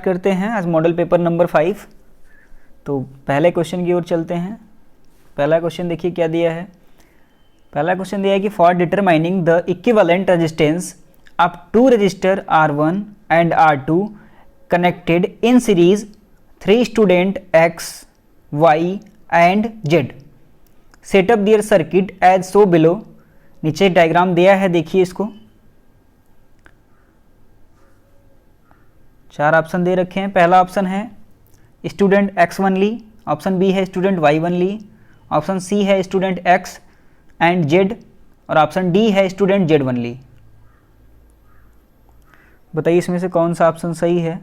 करते हैं आज मॉडल पेपर नंबर 5। तो पहले क्वेश्चन की ओर चलते हैं। पहला क्वेश्चन देखिए क्या दिया है। पहला क्वेश्चन दिया है कि for determining the equivalent resistance of two resistor R1 and R2 connected in series 3 student X, Y and Z set up their circuit as so below. नीचे डायग्राम दिया है, देखिए इसको। 4 ऑप्शन दे रखे हैं। पहला ऑप्शन है स्टूडेंट X1 ली, ऑप्शन बी है स्टूडेंट Y1 ली, ऑप्शन सी है स्टूडेंट X एंड Z और ऑप्शन डी है स्टूडेंट Z1 ली। बताइए इसमें से कौन सा ऑप्शन सही है।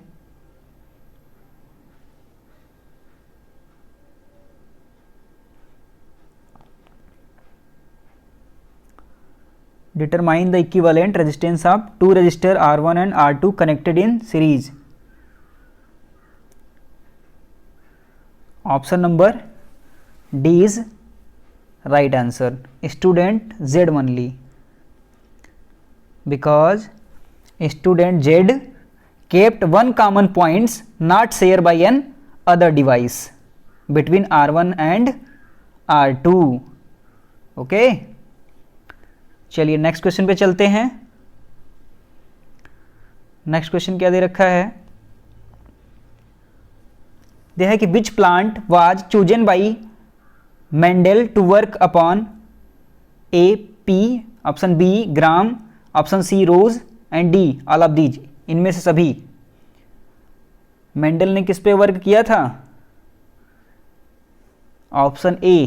Determine the equivalent resistance of two resistor R1 and R2 connected in series. Option number D is right answer. Student Z only, because student Z kept one common points not shared by an other device between R1 and R2. Okay. चलिए next question पे चलते हैं। Next question क्या दे रखा है। देखा है कि which plant was chosen by Mendel to work upon a pea, option B gram, option C rose and D all of these. इनमें से सभी मेंडल ने किस पे वर्क किया था। ऑप्शन ए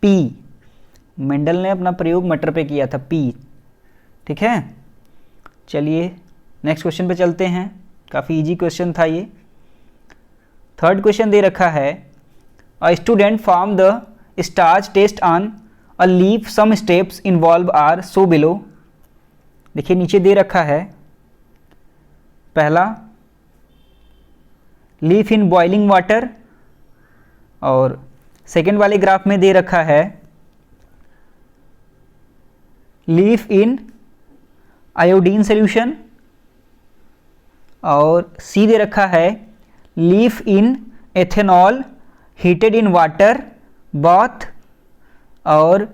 पी, मेंडल ने अपना प्रयोग मटर पे किया था, पी। ठीक है, चलिए नेक्स्ट क्वेश्चन पे चलते हैं। काफ़ी इजी क्वेश्चन था ये। थर्ड क्वेश्चन दे रखा है a student form the starch test on a leaf, some steps involve are so below. देखिए नीचे दे रखा है। पहला लीफ इन बॉइलिंग वाटर और सेकेंड वाले ग्राफ में दे रखा है लीफ इन आयोडीन सोल्यूशन और सी दे रखा है leaf in ethanol heated in water both और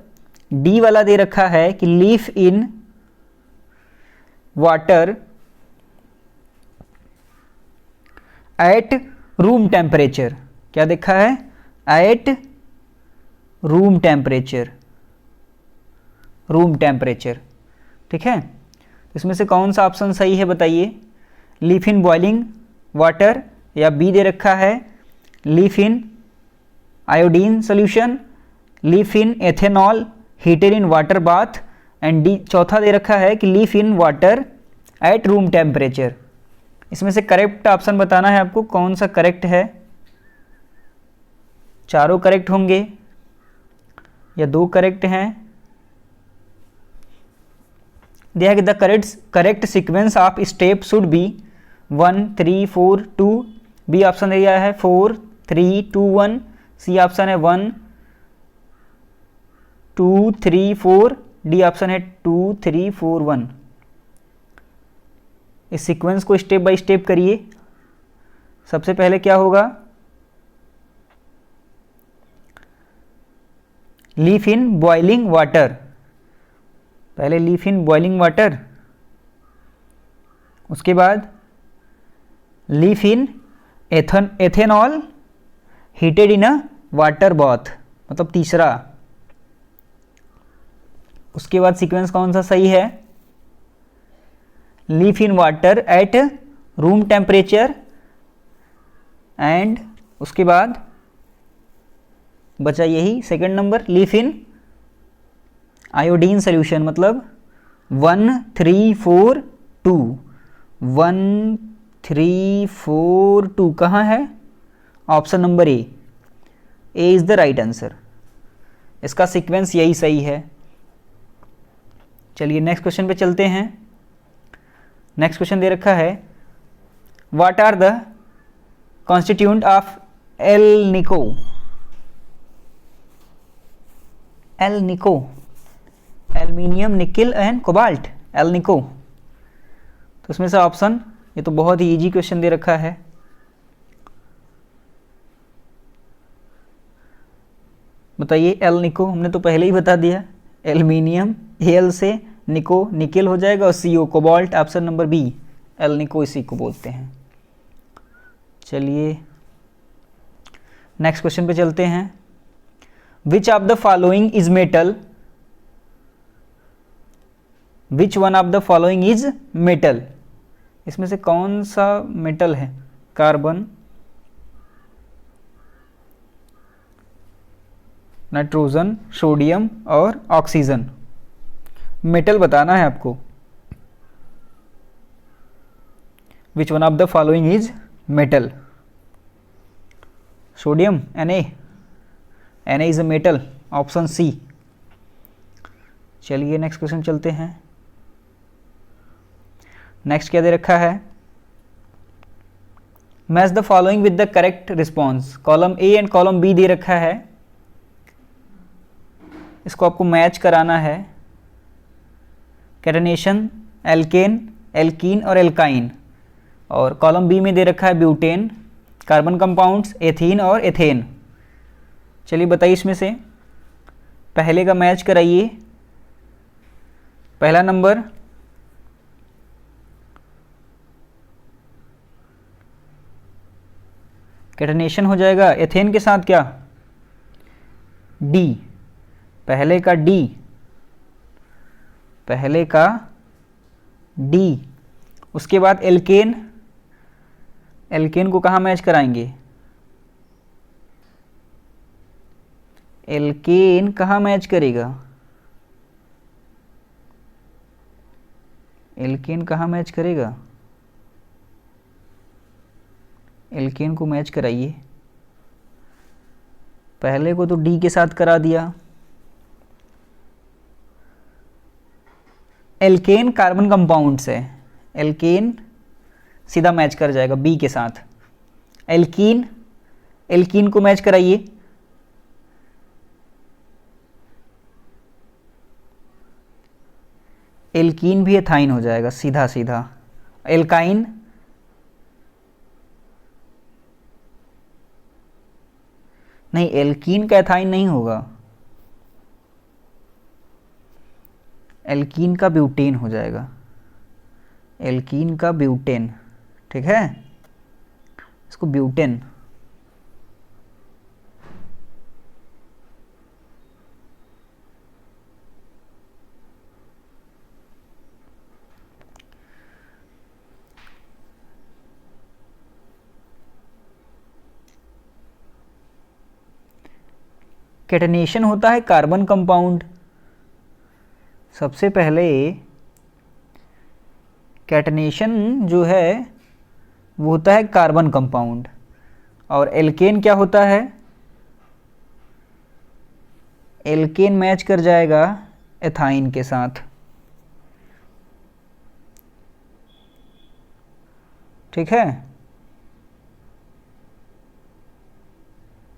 डी वाला दे रखा है कि leaf in water at room temperature. क्या देखा है, at room temperature, room temperature. ठीक है, तो इसमें से कौन सा ऑप्शन सही है बताइए। लीफ इन बॉइलिंग वाटर या बी दे रखा है leaf in iodine solution, leaf in ethanol heated in water bath and D चौथा दे रखा है कि leaf in water at room temperature. इसमें से करेक्ट ऑप्शन बताना है आपको, कौन सा करेक्ट है। चारों करेक्ट होंगे या 2 करेक्ट हैं। दिया कि the correct sequence of step should be 1 3 4 2। B option दिया है 4 3 2 1। सी ऑप्शन है 1 2 3 4। डी ऑप्शन है 2 3 4 1। इस सीक्वेंस को स्टेप बाय स्टेप करिए। सबसे पहले क्या होगा, लीफ इन बॉइलिंग वाटर। पहले लीफ इन बॉइलिंग वाटर, उसके बाद leaf in ethanol heated in a water both, मतलब तीसरा। उसके बाद सीक्वेंस कौन सा सही है, leaf in water at room temperature and उसके बाद बचा यही सेकंड नंबर लीफ इन आयोडीन सोल्यूशन, मतलब 1 3 4 2। 1 3 4 2 कहाँ है, option number A is the right answer. इसका सीक्वेंस यही सही है। चलिए नेक्स्ट क्वेश्चन पे चलते हैं। नेक्स्ट क्वेश्चन दे रखा है what are the constituent of alnico. Alnico, aluminium, nickel and cobalt, alnico. तो उसमें से ऑप्शन ये तो बहुत ही इजी क्वेश्चन दे रखा है। बताइए एल निको, हमने तो पहले ही बता दिया, एल्युमिनियम, एल से निको निकेल हो जाएगा, और CO cobalt, option number B alnico इसी को बोलते हैं। चलिए नेक्स्ट क्वेश्चन पे चलते हैं। Which of the following is metal, which one of the following is metal, इसमें से कौन सा मेटल है? कार्बन, नाइट्रोजन, सोडियम और ऑक्सीजन। मेटल बताना है आपको। Which one of the following is metal? Sodium, Na, Na is a metal, option C. चलिए नेक्स्ट क्वेश्चन चलते हैं। नेक्स्ट क्या दे रखा है? Match the following with the correct response. Column A and column B दे रखा है, इसको आपको मैच कराना है। कैटनेशन, एल्केन, एल्कीन और एल्काइन। और कॉलम बी में दे रखा है ब्यूटेन, कार्बन कंपाउंड्स, एथीन और एथेन। चलिए बताइए इसमें से पहले का मैच कराइए। पहला नंबर कैटनेशन हो जाएगा एथेन के साथ, क्या? डी, पहले का डी, पहले का डी। उसके बाद एल्केन, एल्केन को कहाँ मैच कराएंगे? एल्केन कहाँ मैच करेगा? एल्केन कहाँ मैच करेगा? एल्केन को मैच कराइए। पहले को तो डी के साथ करा दिया। एल्केन कार्बन कंपाउंड्स है, एल्केन सीधा मैच कर जाएगा बी के साथ। एल्कीन, एल्कीन को मैच कराइए। एल्कीन भी एथाइन हो जाएगा सीधा सीधा। एल्काइन, नहीं एल्कीन का एथाइन नहीं होगा, एल्कीन का ब्यूटेन हो जाएगा, एल्कीन का ब्यूटेन, ठीक है, इसको ब्यूटेन। कैटनेशन होता है कार्बन कंपाउंड। सबसे पहले कैटनेशन जो है वो होता है कार्बन कंपाउंड, और एल्केन क्या होता है? एल्केन मैच कर जाएगा एथाइन के साथ, ठीक है,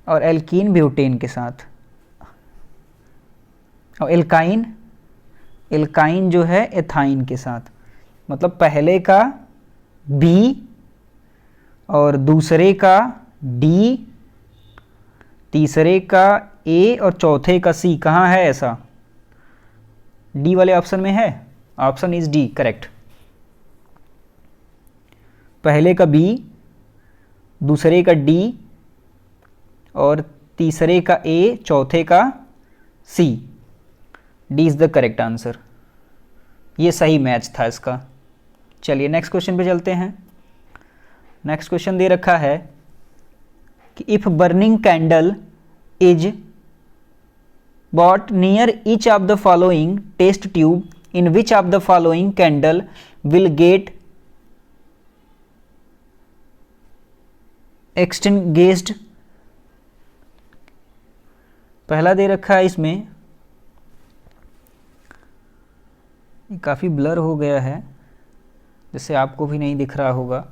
और एल्कीन ब्यूटेन के साथ। और एल्काइन, एल्काइन जो है एथाइन के साथ। मतलब पहले का बी और दूसरे का डी, तीसरे का ए और चौथे का सी। कहाँ है ऐसा? डी वाले ऑप्शन में है, ऑप्शन इज डी करेक्ट। पहले का बी, दूसरे का डी और तीसरे का ए, चौथे का C. D is the correct answer, ये सही मैच था इसका। चलिए नेक्स्ट क्वेश्चन पे चलते हैं। नेक्स्ट क्वेश्चन दे रखा है कि if burning candle is bought near each of the following test tube in which of the following candle will get extinguished। पहला दे रखा है इसमें, काफ़ी ब्लर हो गया है जिससे आपको भी नहीं दिख रहा होगा।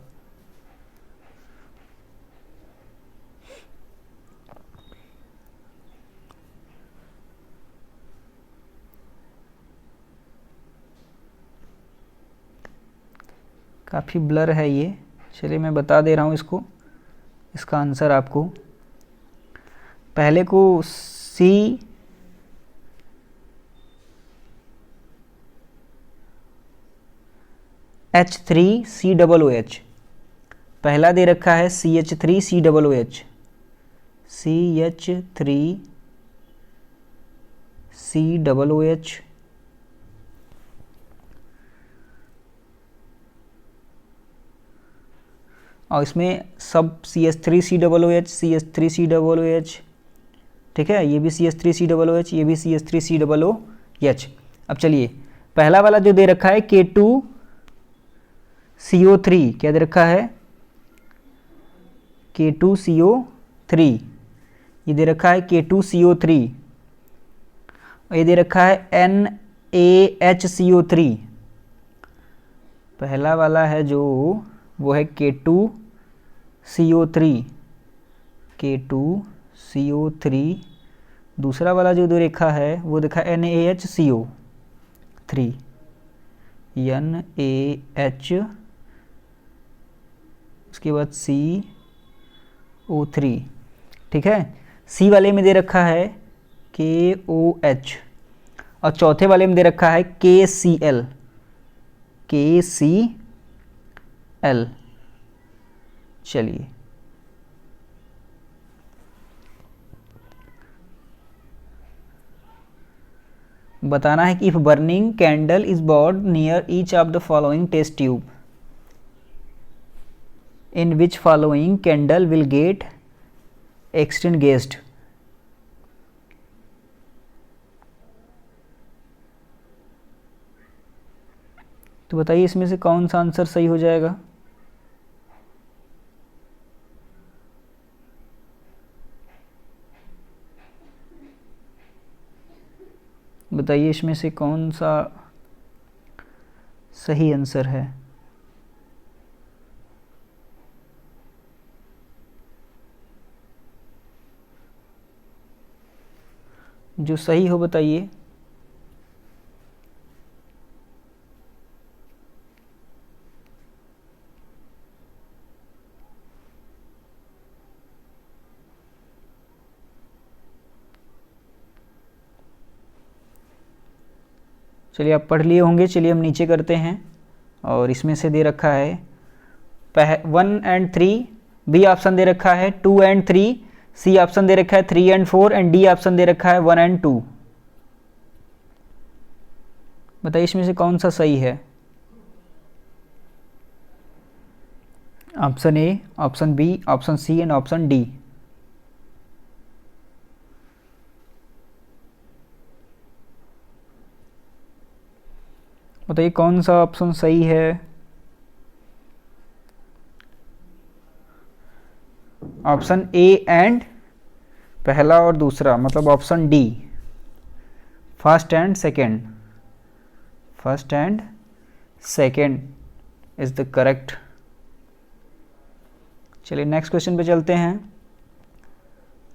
काफ़ी ब्लर है ये, चलिए मैं बता दे रहा हूँ इसको, इसका आंसर आपको। पहले को CH3COOH, पहला दे रखा है CH3COOH, CH3COOH, और इसमें सब CH3COOH, ठीक है, ये भी CH3COOH, ये भी CH3COOH। अब चलिए पहला वाला जो दे रखा है K2CO3, क्या दे रखा है K2CO3, ये दे रखा है K2CO3, और ये दे रखा है NaHCO3। पहला वाला है जो वो है K2CO3, दूसरा वाला जो दे रखा है वो देखा NaHCO3, NaH, उसके बाद CO3, ठीक है। सी वाले में दे रखा है KOH, और चौथे वाले में दे रखा है KCl। चलिए बताना है कि if burning candle is board near each of the following test tube, in which following candle will get extinguished। तो बताइए इसमें से कौन सा आंसर सही हो जाएगा। बताइए इसमें से कौन सा सही आंसर है। जो सही हो बताइए। चलिए आप पढ़ लिए होंगे, चलिए हम नीचे करते हैं। और इसमें से दे रखा है 1 and 3, बी ऑप्शन दे रखा है 2 and 3, सी ऑप्शन दे रखा है 3 and 4, एंड डी ऑप्शन दे रखा है 1 and 2। बताइए इसमें से कौन सा सही है। Option A, option B, option C and option D. बताइए कौन सा ऑप्शन सही है। ऑप्शन ए एंड पहला और दूसरा, मतलब option D, first and second, first and second is the correct. चलिए नेक्स्ट क्वेश्चन पे चलते हैं।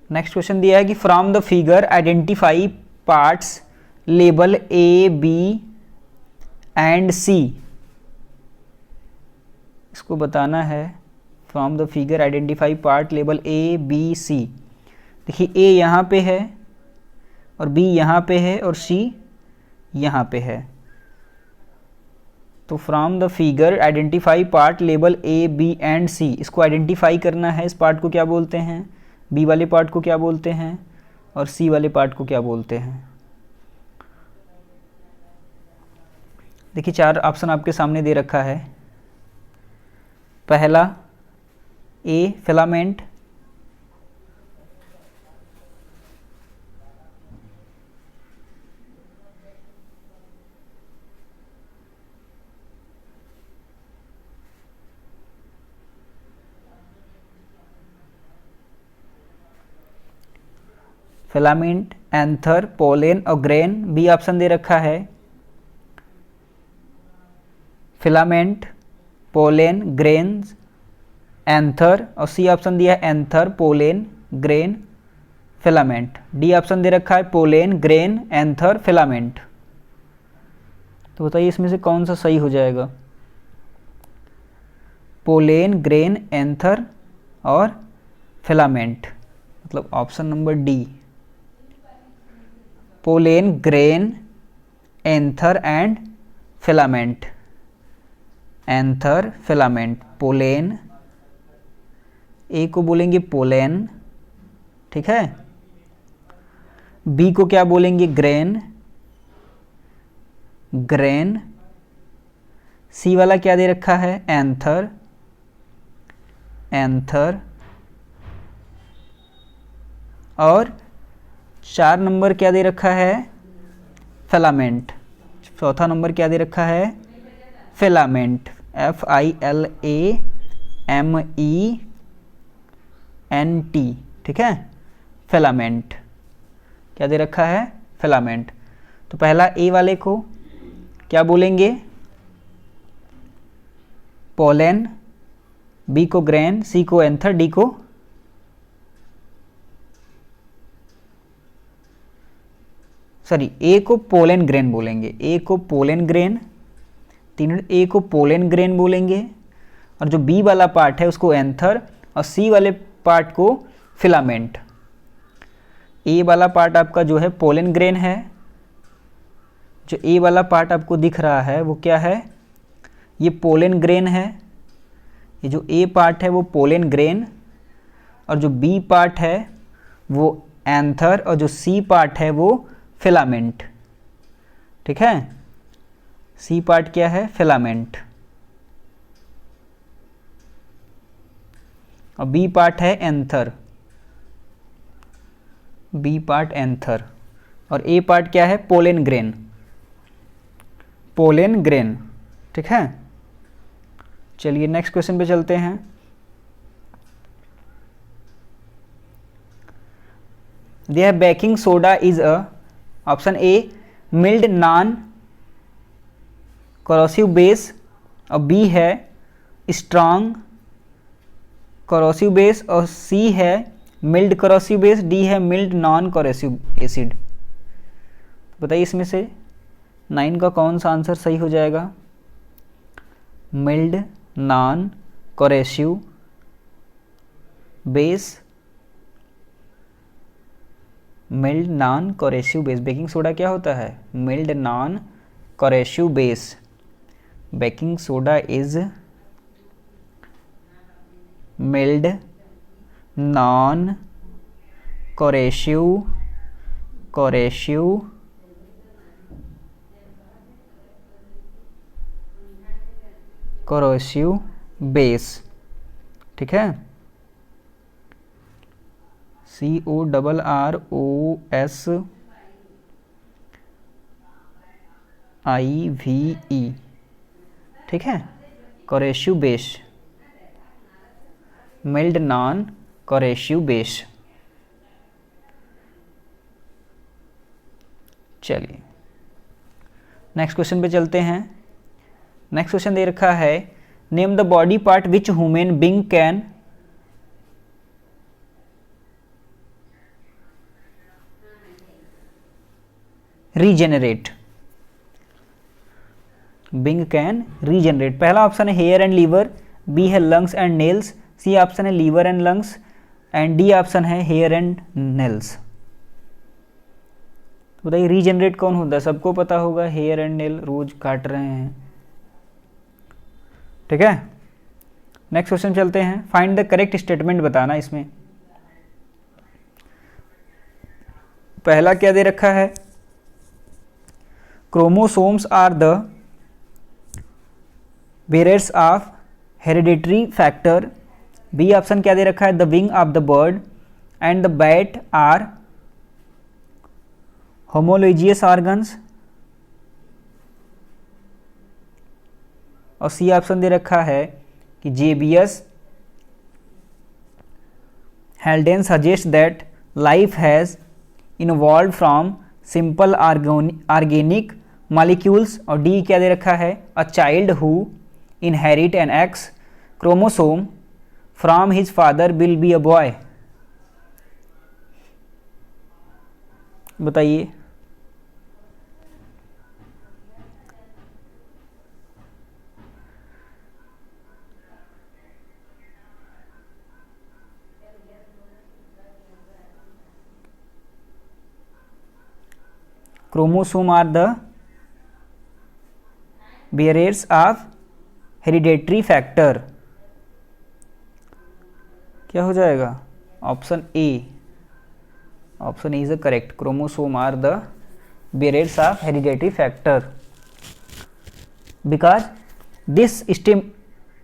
नेक्स्ट क्वेश्चन दिया है कि from the figure identify parts label A B and C. इसको बताना है from the figure identify part label A B C. देखिए ए यहाँ पे है और बी यहाँ पे है और सी यहाँ पे है। तो from the figure identify part label A B and C, इसको आइडेंटिफाई करना है। इस पार्ट को क्या बोलते हैं, बी वाले पार्ट को क्या बोलते हैं, और सी वाले पार्ट को क्या बोलते हैं। देखिए 4 ऑप्शन आपके सामने दे रखा है। पहला ए फिलामेंट, फिलामेंट, एंथर, पोलेन और ग्रेन। बी ऑप्शन दे रखा है फिलामेंट, पोलेन, ग्रेन्स, एंथर, और सी ऑप्शन दिया है anther, pollen, grain, filament. D option दे रखा है पोलेन, ग्रेन, एंथर, फिलामेंट। तो बताइए इसमें से कौन सा सही हो जाएगा। पोलेन, ग्रेन, एंथर और फिलामेंट, मतलब option number D, pollen, grain, anther and filament. Anther, filament, pollen, A को बोलेंगे पोलेन, ठीक है। बी को क्या बोलेंगे? Grain, grain. सी वाला क्या दे रखा है? Anther, anther. और 4 नंबर क्या दे रखा है? फिलामेंट। चौथा नंबर क्या दे रखा है? फिलामेंट, FILAMENT, ठीक है, फिलामेंट क्या दे रखा है? फिलामेंट। तो पहला ए वाले को क्या बोलेंगे? पोलेन, बी को ग्रेन, सी को एंथर, डी को ए को पोलेन ग्रेन बोलेंगे, ए को पोलेन ग्रेन, तीनों ए को पोलेन ग्रेन बोलेंगे, और जो बी वाला पार्ट है उसको एंथर, और सी वाले पार्ट को फिलामेंट। ए वाला पार्ट आपका जो है पोलेन ग्रेन है, जो ए वाला पार्ट आपको दिख रहा है वो क्या है? ये पोलेन ग्रेन है। ये जो ए पार्ट है वो पोलेन ग्रेन, और जो बी पार्ट है वो एंथर, और जो सी पार्ट है वो फिलामेंट, ठीक है। सी पार्ट क्या है? फिलामेंट। और बी पार्ट है एंथर, बी पार्ट एंथर, और ए पार्ट क्या है? पोलेन ग्रेन, पोलेन ग्रेन, ठीक है। चलिए नेक्स्ट क्वेश्चन पे चलते हैं। दिया है baking soda is a, option A mild non corrosive base, और बी है स्ट्रॉन्ग कोरोसिव बेस, और सी है मिल्ड कोरोसिव बेस, डी है मिल्ड नॉन कोरोसिव एसिड। बताइए इसमें से 9 का कौन सा आंसर सही हो जाएगा? Mild non corrosive base, mild non corrosive base. Baking soda क्या होता है? Mild non corrosive base. Baking soda is mild non corrosive base, ठीक है। CORROSIVE, ठीक है, corrosive base, mild non corrosive base. चलिए नेक्स्ट क्वेश्चन पे चलते हैं। नेक्स्ट क्वेश्चन दे रखा है name the body part which human being can regenerate. Being can regenerate. पहला ऑप्शन है हेयर एंड लीवर, बी है lungs and nails, C option है liver and lungs, and D option है हेयर एंड नेल्स। बताइए regenerate कौन होता है? सबको पता होगा, हेयर एंड नेल रोज काट रहे हैं, ठीक है। नेक्स्ट क्वेश्चन चलते हैं। फाइंड द करेक्ट स्टेटमेंट बताना इसमें। पहला क्या दे रखा है? Chromosomes are the bearers of hereditary factor. B option क्या दे रखा है? The wing of the bird, and the bat are homologous organs, और सी ऑप्शन दे रखा है कि JBS Haldane suggest that life has involve from simple organic molecules, और डी क्या दे रखा है? A child who inherit an X chromosome from his father will be a boy. बताइए chromosome are the bearers of hereditary factor, क्या हो जाएगा? Option A is the correct. Chromosome are the bearers of hereditary factor. Because this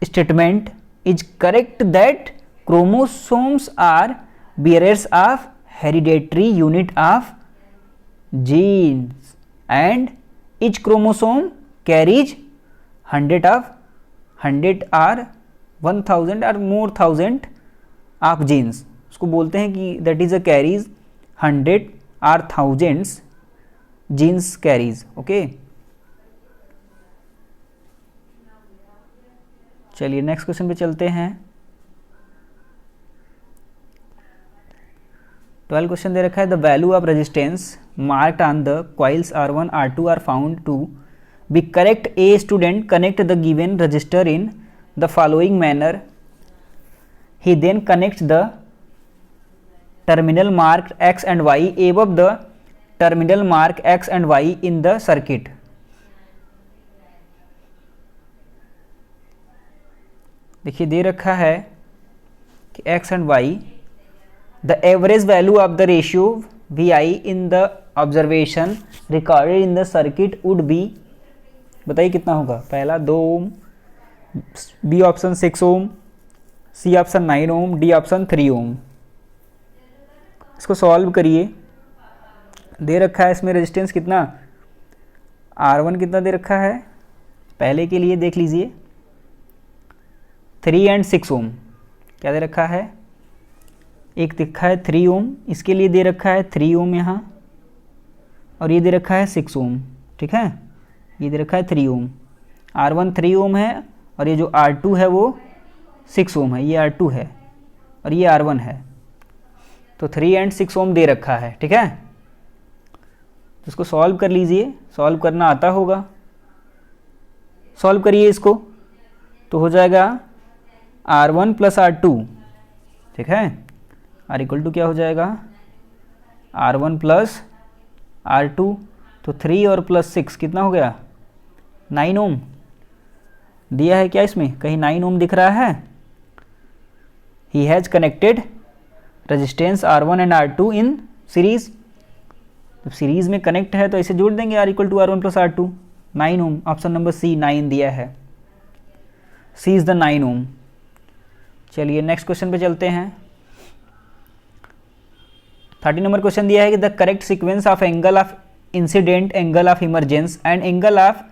statement is correct that chromosomes are bearers of hereditary unit of genes and each chromosome carries 100 or 1000 or more thousand of genes. उसको बोलते हैं कि that is a carries 100 or thousands genes carries. okay, चलिए next question पे चलते हैं. 12 question दे रखा है. The value of resistance marked on the coils R1 R2 are found to be correct. A student connect the given resistor in the following manner. He then connect the terminal mark X and Y above the terminal mark X and Y in the circuit. देखिए दे रखा है कि X and Y, the average value of the ratio VI in the observation recorded in the circuit would be, बताइए कितना होगा? पहला 2 ओम, B option 6 ओम, C option 9 ओम, D option 3 ओम. इसको solve करिए. दे रखा है इसमें रेजिस्टेंस कितना, R1 कितना दे रखा है, पहले के लिए देख लीजिए 3 and 6 ओम. क्या दे रखा है? एक दिखा है 3 ओम, इसके लिए दे रखा है 3 ओम यहाँ, और ये दे रखा है 6 ओम. ठीक है, ये दे रखा है 3 ओम. R1 3 ओम है और ये जो R2 है वो 6 ओम है. ये R2 है और ये R1 है. तो 3 and 6 ओम दे रखा है. ठीक है, तो इसको सॉल्व कर लीजिए. सॉल्व करना आता होगा, सॉल्व करिए इसको. तो हो जाएगा R1 प्लस R2. ठीक है, R इक्वल टू क्या हो जाएगा? R1 plus R2. तो 3 और प्लस 6 कितना हो गया? 9 ओम. दिया है क्या इसमें? कहीं 9 ओम दिख रहा है? He has connected resistance R1 and R2 in series. जब सीरीज में कनेक्ट है तो इसे जोड़ देंगे R equal to R1 plus R2. 9 ohm. Option number C 9 दिया है. C is the 9 ohm. चलिए नेक्स्ट क्वेश्चन पे चलते हैं. 30 नंबर क्वेश्चन दिया है कि the correct sequence of angle of incident, angle of emergence and angle of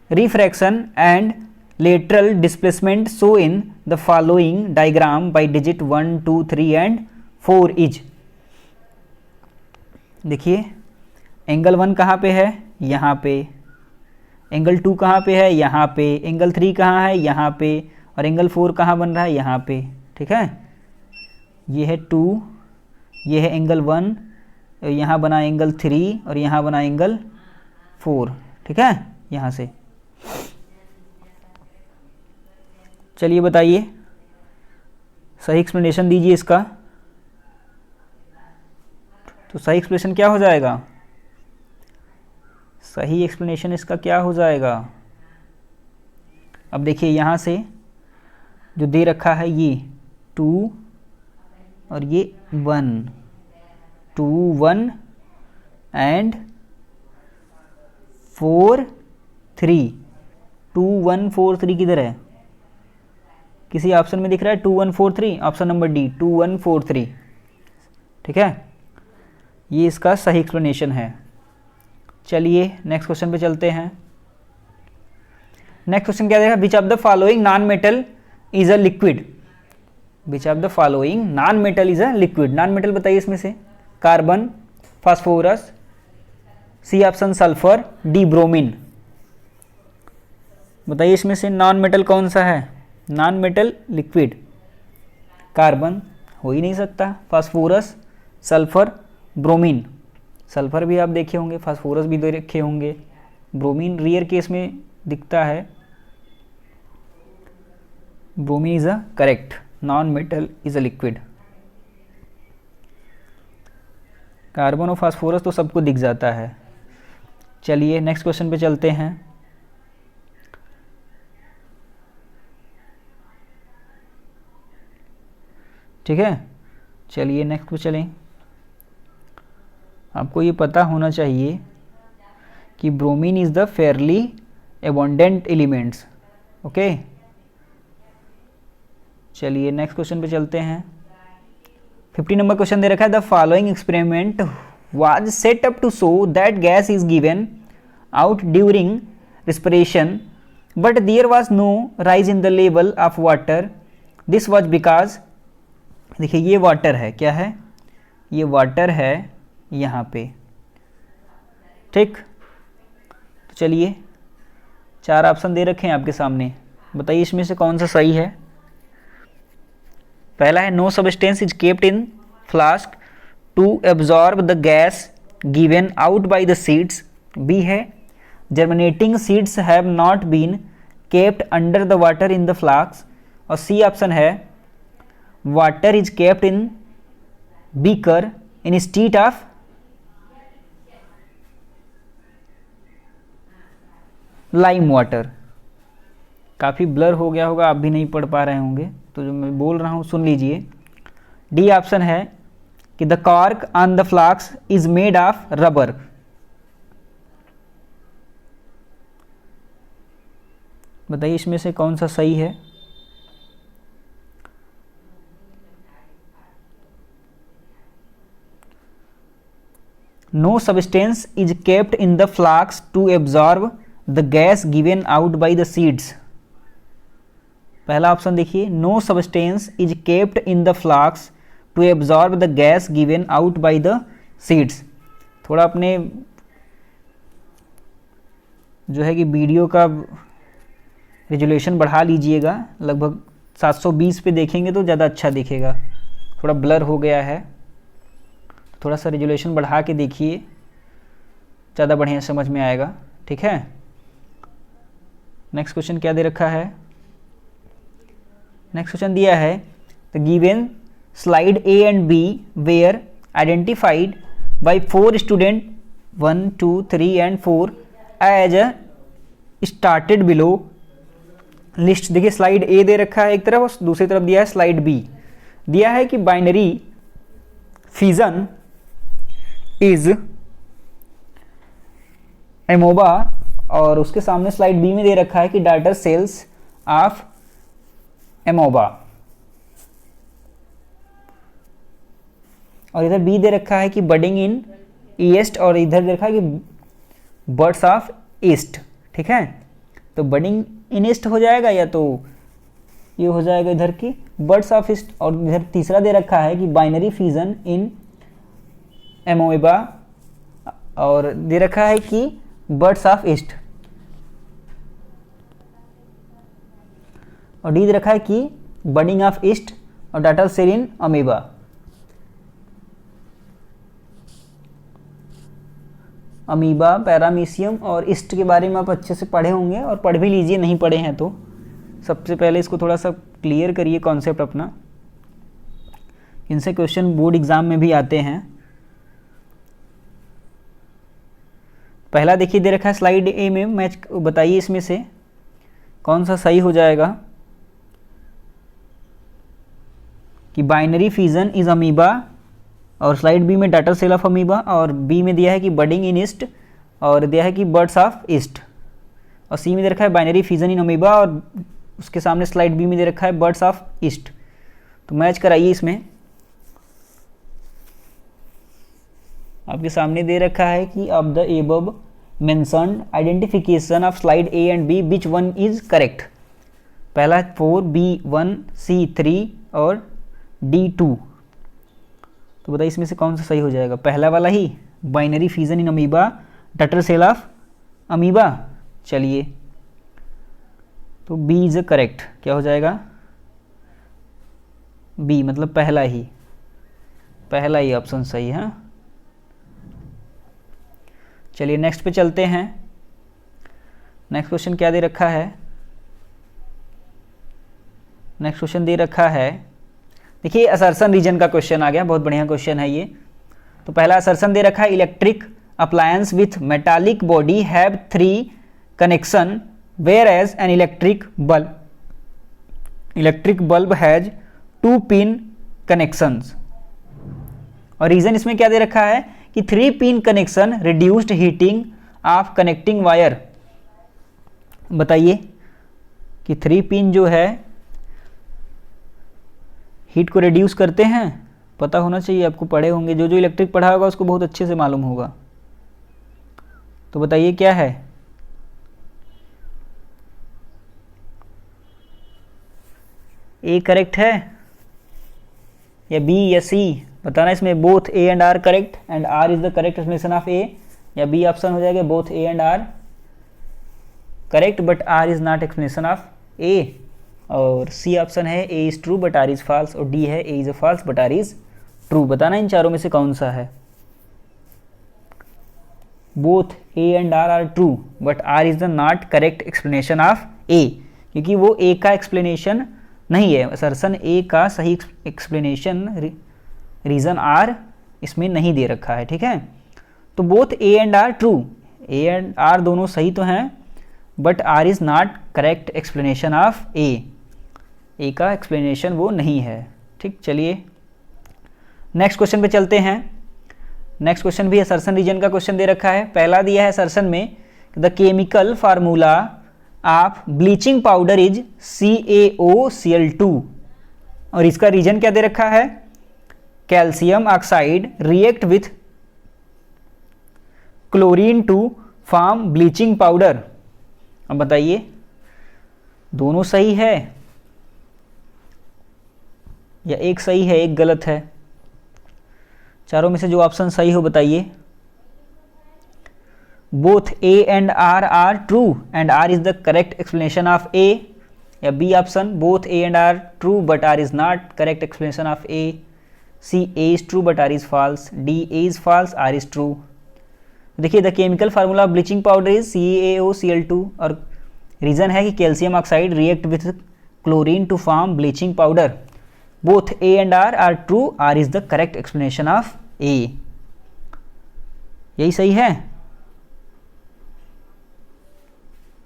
refraction and lateral displacement so in the following diagram by digit 1 2 3 and 4 is. देखिए angle 1 कहाँ पे है? यहाँ पे. एंगल 2 कहाँ पे है? यहाँ पे. एंगल 3 कहाँ है? यहाँ पे. और एंगल 4 कहाँ बन रहा है? यहाँ पे. ठीक है, ये है 2, ये है एंगल 1, यहाँ बना एंगल 3 और यहाँ बना एंगल 4. ठीक है, यहाँ से. चलिए बताइए, सही एक्सप्लेनेशन दीजिए इसका. तो सही एक्सप्लेनेशन क्या हो जाएगा? सही एक्सप्लेनेशन इसका क्या हो जाएगा? अब देखिए यहाँ से जो दे रखा है ये 2 और ये 1, 2 1 एंड 4 3. 2 1 4 3 किधर है? किसी ऑप्शन में दिख रहा है 2 1 4 3? Option number D 2 1 4 3. ठीक है, ये इसका सही एक्सप्लेनेशन है. चलिए नेक्स्ट क्वेश्चन पे चलते हैं. नेक्स्ट क्वेश्चन क्या देगा? Which of the following non metal is a liquid. Which of the following non metal is a liquid. Non metal बताइए इसमें से. Carbon, phosphorus, C option sulphur, D bromine. बताइए इसमें से नॉन मेटल कौन सा है? Non metal liquid. कार्बन हो ही नहीं सकता, फास्फोरस, सल्फर, ब्रोमीन. सल्फर भी आप देखे होंगे, फास्फोरस भी देखे होंगे, ब्रोमीन रेयर केस में दिखता है. Bromine is a correct. Non metal is a liquid. Carbon और फास्फोरस तो सबको दिख जाता है, चलिए नेक्स्ट क्वेश्चन पे चलते हैं। ठीक है, चलिए नेक्स्ट पे चलें। आपको ये पता होना चाहिए कि bromine is the fairly abundant elements. Okay, चलिए नेक्स्ट क्वेश्चन पे चलते हैं। 50 नंबर क्वेश्चन दे रखा है, the following experiment was set up to show that gas is given out during respiration but there was no rise in the level of water. This was because, देखिए ये water है, क्या है, ये water है यहाँ पे। ठीक, तो चलिए 4 ऑप्शन दे रखे हैं आपके सामने, बताइए इसमें से कौन सा सही है। पहला है, no substance is kept in flask to absorb the gas given out by the seeds. B है, germinating seeds have not been kept under the water in the flask. और सी ऑप्शन है, water is kept in beaker in state of lime water. काफ़ी blur हो गया होगा, आप भी नहीं पढ़ पा रहे होंगे, तो जो मैं बोल रहा हूँ सुन लीजिए। डी ऑप्शन है कि the cork on the flask is made of rubber. बताइए इसमें से कौन सा सही है। No substance is kept in the flask to absorb the gas given out by the seeds. पहला ऑप्शन देखिए, no substance is kept in the flask to absorb the gas given out by the seeds. थोड़ा अपने जो है कि video का resolution बढ़ा लीजिएगा, लगभग 720 पे देखेंगे तो ज़्यादा अच्छा दिखेगा। थोड़ा ब्लर हो गया है, थोड़ा सा रेजोल्यूशन बढ़ा के देखिए, ज़्यादा बढ़िया समझ में आएगा। ठीक है, नेक्स्ट क्वेश्चन क्या दे रखा है। नेक्स्ट क्वेश्चन दिया है, the given slide A and B were identified by 4 student 1 2 3 and 4 as a started below list. देखिए स्लाइड ए दे रखा है एक तरफ और दूसरी तरफ दिया है स्लाइड बी। दिया है कि बाइनरी फिजन इज एमोबा, और उसके सामने स्लाइड बी में दे रखा है कि डाटर सेल्स ऑफ एमोबा, और इधर बी दे रखा है कि बडिंग इन ईस्ट, और इधर दे रखा है कि बर्ड्स ऑफ ईस्ट। ठीक है, तो बडिंग इन ईस्ट हो जाएगा या तो ये हो जाएगा इधर की बर्ड्स ऑफ ईस्ट, और इधर तीसरा दे रखा है कि बाइनरी फिजन इन एमोबा, और दे रखा है कि बर्ड्स ऑफ ईस्ट, और डी दे रखा है कि बडिंग ऑफ ईस्ट और daughter cell in amoeba. Amoeba, paramecium और ईस्ट के बारे में आप अच्छे से पढ़े होंगे, और पढ़ भी लीजिए, नहीं पढ़े हैं तो सबसे पहले इसको थोड़ा सा क्लियर करिए कॉन्सेप्ट अपना। इनसे क्वेश्चन बोर्ड एग्जाम में भी आते हैं। पहला देखिए दे रखा है स्लाइड ए में, मैच बताइए इसमें से कौन सा सही हो जाएगा। कि बाइनरी फिजन इज अमीबा, और स्लाइड बी में डाटर सेल ऑफ अमीबा, और बी में दिया है कि बडिंग इन ईस्ट, और दिया है कि बर्ड्स ऑफ ईस्ट, और सी में दे रखा है बाइनरी फिजन इन अमीबा, और उसके सामने स्लाइड बी में दे रखा है बर्ड्स ऑफ ईस्ट। तो मैच कराइए इसमें। आपके सामने दे रखा है कि of the above mentioned identification of slide A and B which one is correct. पहला 4, बी 1, सी 3 और डी 2। तो बताइए इसमें से कौन सा सही हो जाएगा। पहला वाला ही, binary fission in amoeba, daughter cell of amoeba. चलिए, तो बी इज करेक्ट। क्या हो जाएगा, बी मतलब पहला ही ऑप्शन सही है। चलिए नेक्स्ट पे चलते हैं। नेक्स्ट क्वेश्चन क्या दे रखा है। नेक्स्ट क्वेश्चन दे रखा है, देखिए असर्शन रीजन का क्वेश्चन आ गया, बहुत बढ़िया क्वेश्चन है ये। तो पहला असर्शन दे रखा है, electric appliance with metallic body have 3 connection whereas an electric bulb has 2 pin connections। और रीजन इसमें क्या दे रखा है कि 3 pin connection reduced heating of connecting wire. बताइए कि 3 पिन जो है हीट को रिड्यूस करते हैं, पता होना चाहिए आपको, पढ़े होंगे, जो जो इलेक्ट्रिक पढ़ा होगा उसको बहुत अच्छे से मालूम होगा। तो बताइए क्या है? ए करेक्ट है या बी या सी? बताना इसमें। Both A and R correct and R is the correct explanation of A, या बी ऑप्शन हो जाएगा both A and R correct but R is not explanation of A, और C option है A is true but R is false, और D है A is a false but R is true. बताना इन चारों में से कौन सा है। Both A and R are true but R is the not correct explanation of A, क्योंकि वो ए का एक्सप्लेनेशन नहीं है। असर्शन ए का सही एक्सप्लेनेशन रीजन आर इसमें नहीं दे रखा है। ठीक है, तो both A and R true, A and R दोनों सही तो हैं but R is not correct explanation of A का एक्सप्लेनेशन वो नहीं है। ठीक, चलिए नेक्स्ट क्वेश्चन पे चलते हैं। नेक्स्ट क्वेश्चन भी असर्शन रीजन का क्वेश्चन दे रखा है। पहला दिया है असर्शन में the chemical formula of bleaching powder is CaOCl2, और इसका रीजन क्या दे रखा है? Calcium oxide react with chlorine to form bleaching powder. अब बताइए दोनों सही है या एक सही है एक गलत है? चारों में से जो ऑप्शन सही हो बताइए। Both A and R are true and R is the correct explanation of A, या B option both A and R true but R is not correct explanation of A, C A is true but R is false, D A is false R is true. देखिए the chemical formula of bleaching powder is CaOCl2, और reason है कि calcium oxide react with chlorine to form bleaching powder. Both A and R are true, R is the correct explanation of A. यही सही है।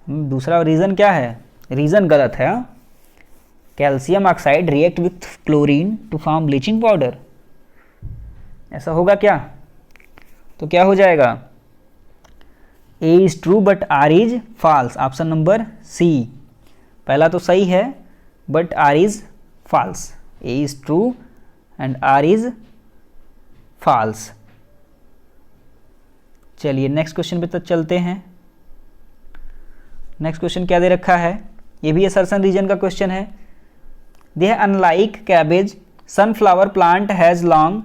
दूसरा reason क्या है? Reason गलत है। Calcium oxide react with chlorine to form bleaching powder, ऐसा होगा क्या? तो क्या हो जाएगा? A is true but R is false, option number C. पहला तो सही है but R is false, A is true and R is false. चलिए नेक्स्ट क्वेश्चन पे तो चलते हैं। नेक्स्ट क्वेश्चन क्या दे रखा है? ये भी असर्शन रीजन का क्वेश्चन है। दे unlike cabbage sunflower plant has long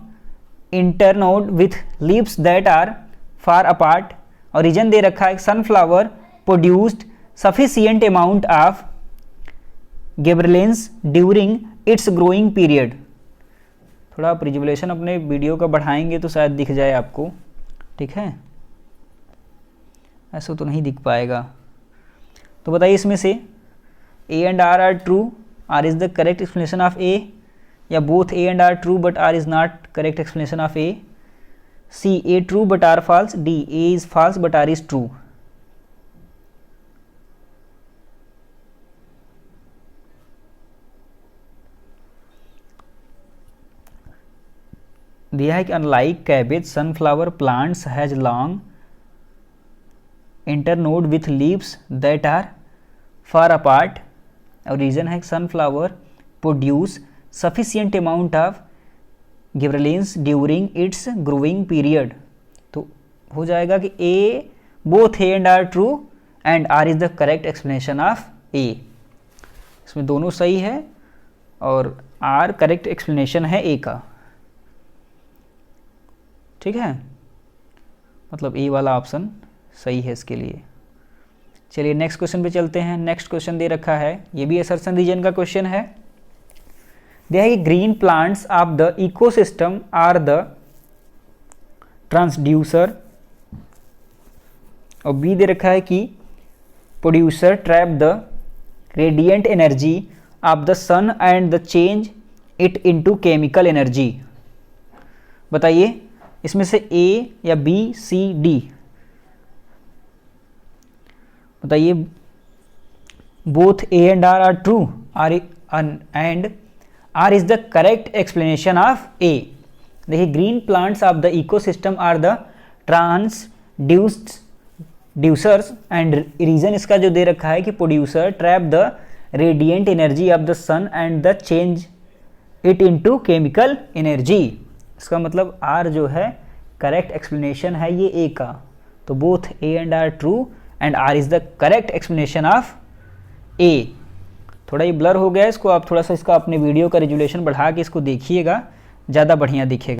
internode with leaves that are far apart, और रीजन दे रखा है sunflower produced sufficient amount of gibberellins during its growing period. थोड़ा आप रिजोल्यूशन अपने वीडियो का बढ़ाएंगे तो शायद दिख जाए आपको। ठीक है, ऐसा तो नहीं दिख पाएगा। तो बताइए इसमें से A and R are true, R is the correct explanation of A, या both A and R true but R is not correct explanation of A, C A true but R false, D A is false but R is true. दिया है कि unlike cabbage sunflower plants has long internode with leaves that are far apart, और reason है sunflower produce sufficient amount of gibberellins during its growing period. तो हो जाएगा कि A both A and R true and R is the correct explanation of A. इसमें दोनों सही है और आर करेक्ट एक्सप्लेनेशन है ए का। ठीक है, मतलब ए वाला ऑप्शन सही है इसके लिए। चलिए नेक्स्ट क्वेश्चन पे चलते हैं। नेक्स्ट क्वेश्चन दे रखा है, ये भी असर्शन रीजन का क्वेश्चन है। दे है green plants of the ecosystem are the transducer, और बी दे रखा है कि producer trap the radiant energy of the sun and the change it into chemical energy. बताइए इसमें से ए या बी सी डी बताइए। Both A and R true, R and R is the correct explanation of A. देखिए green plants of the ecosystem are the transducers and reason इसका जो दे रखा है कि producer trap the radiant energy of the sun and the change it into chemical energy. इसका मतलब are जो है करेक्ट एक्सप्लेनेशन है ये ए का, तो both A and R true and R is the correct explanation of A. थोड़ा ये ब्लर हो गया है, इसको आप थोड़ा सा इसका अपने वीडियो का रेजुलेशन बढ़ा के इसको देखिएगा, ज़्यादा बढ़िया दिखेगा।